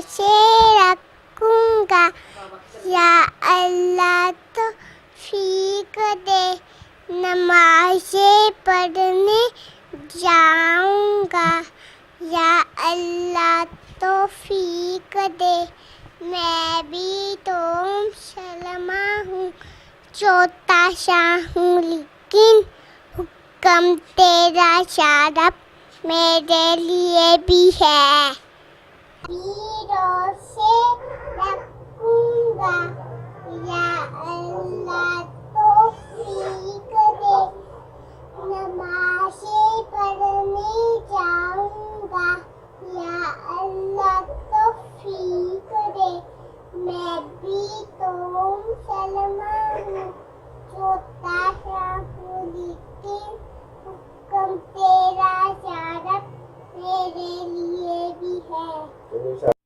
से रखूंगा, या अल्लाह तौफीक दे, नमाज़ें पढ़ने जाऊंगा, या अल्लाह तौफीक दे। मैं भी तो मुसलमा हूँ, छोटा सा हूँ लेकिन हुक्म तेरा शारब मेरे लिए भी है। वीरों से रखूंगा, या अल्लाह तौफीक दे, नमाज़ें पढ़ने जाऊंगा, या अल्लाह तौफीक दे। मैं भी तो मुसलमान हूँ, छोटा सा हूँ लेकिन हुक्म तेरा शारब मेरे लिए भी है।